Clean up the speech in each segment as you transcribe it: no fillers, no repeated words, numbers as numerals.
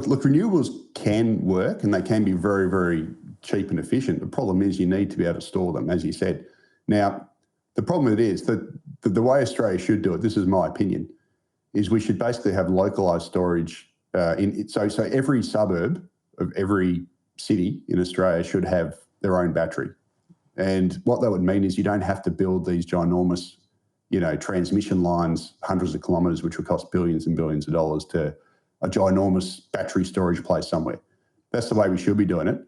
Look, renewables can work and they can be very, very cheap and efficient. The problem is you need to be able to store them, as you said. Now, the problem with it is that the way Australia should do it, this is my opinion, is we should basically have localised storage. So every suburb of every city in Australia should have their own battery. And what that would mean is you don't have to build these ginormous, transmission lines, hundreds of kilometres, which would cost billions and billions of dollars, to a ginormous battery storage place somewhere. That's the way we should be doing it.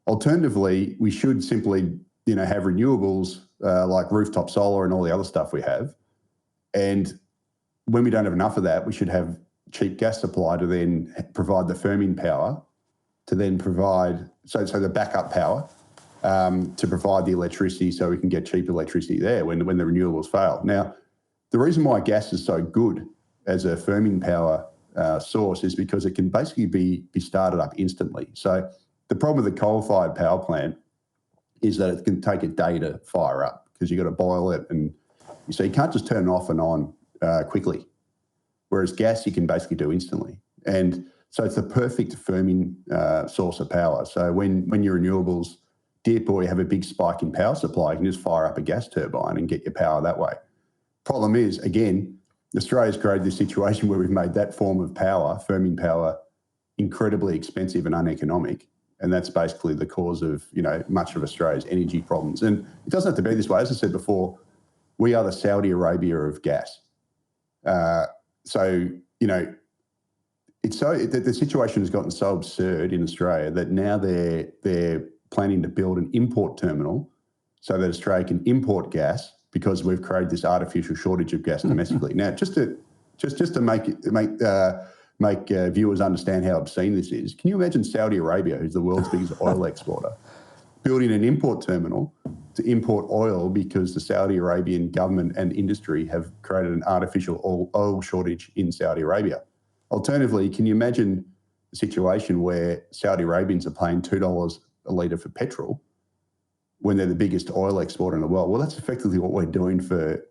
Alternatively, we should simply, have renewables like rooftop solar and all the other stuff we have. And when we don't have enough of that, we should have cheap gas supply to then provide the firming power, to then provide, so the backup power, to provide the electricity so we can get cheap electricity there when the renewables fail. Now, the reason why gas is so good as a firming power source is because it can basically be started up instantly. So the problem with the coal-fired power plant is that it can take a day to fire up because you've got to boil it, and so you can't just turn it off and on quickly. Whereas gas you can basically do instantly. And so it's the perfect firming source of power. So when your renewables dip or you have a big spike in power supply, you can just fire up a gas turbine and get your power that way. Problem is, again, Australia's created this situation where we've made that form of power, firming power, incredibly expensive and uneconomic. And that's basically the cause of, much of Australia's energy problems. And it doesn't have to be this way. As I said before, we are the Saudi Arabia of gas. The situation has gotten so absurd in Australia that now they're planning to build an import terminal so that Australia can import gas because we've created this artificial shortage of gas domestically. Now, just to make viewers understand how obscene this is, can you imagine Saudi Arabia, who's the world's biggest oil exporter, building an import terminal to import oil because the Saudi Arabian government and industry have created an artificial oil shortage in Saudi Arabia? Alternatively, can you imagine a situation where Saudi Arabians are paying $2 a litre for petrol when they're the biggest oil exporter in the world? Well, that's effectively what we're doing for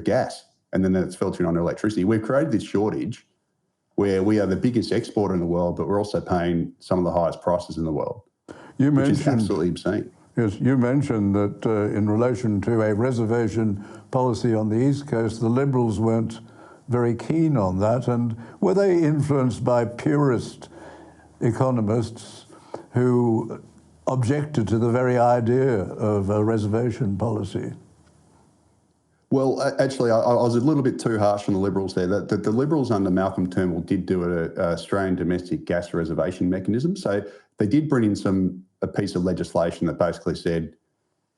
gas, and then that's filtering on electricity. We've created this shortage where we are the biggest exporter in the world, but we're also paying some of the highest prices in the world, which is absolutely obscene. Yes, you mentioned that in relation to a reservation policy on the East Coast, the Liberals weren't very keen on that. And were they influenced by purist economists who objected to the very idea of a reservation policy? Well, actually, I was a little bit too harsh on the Liberals there. The Liberals under Malcolm Turnbull did do an Australian domestic gas reservation mechanism. So they did bring in a piece of legislation that basically said,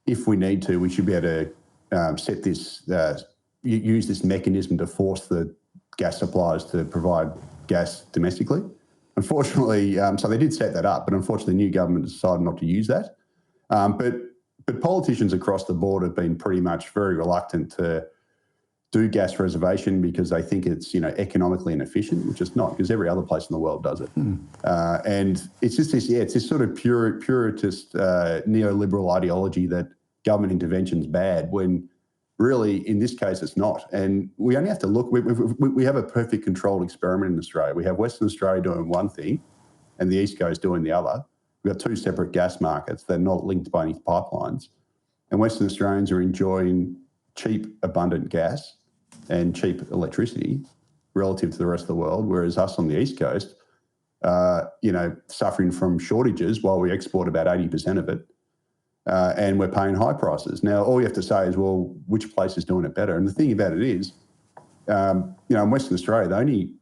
if we need to, we should be able to use this mechanism to force the gas suppliers to provide gas domestically. Unfortunately, so they did set that up, but unfortunately the new government decided not to use that. But politicians across the board have been pretty much very reluctant to do gas reservation because they think it's economically inefficient, which it's not, because every other place in the world does it. And it's just this sort of puritist neoliberal ideology that government intervention is bad, when really in this case it's not. And we only have to look. We have a perfect controlled experiment in Australia. We have Western Australia doing one thing and the East Coast doing the other. We've got two separate gas markets. They're not linked by any pipelines. And Western Australians are enjoying cheap, abundant gas and cheap electricity relative to the rest of the world, whereas us on the East Coast, suffering from shortages while we export about 80% of it, and we're paying high prices. Now, all you have to say is, well, which place is doing it better? And the thing about it is, in Western Australia, they only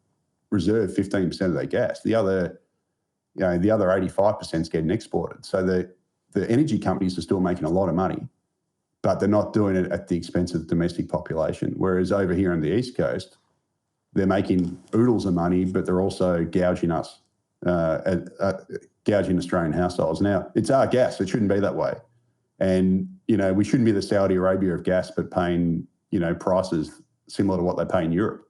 reserve 15% of their gas. The other 85% is getting exported. So the energy companies are still making a lot of money, but they're not doing it at the expense of the domestic population. Whereas over here on the East Coast, they're making oodles of money, but they're also gouging us, gouging Australian households. Now, it's our gas. It shouldn't be that way. And, we shouldn't be the Saudi Arabia of gas, but paying, prices similar to what they pay in Europe.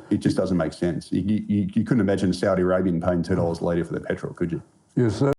It just doesn't make sense. You couldn't imagine a Saudi Arabian paying $2 a litre for their petrol, could you? Yes, sir.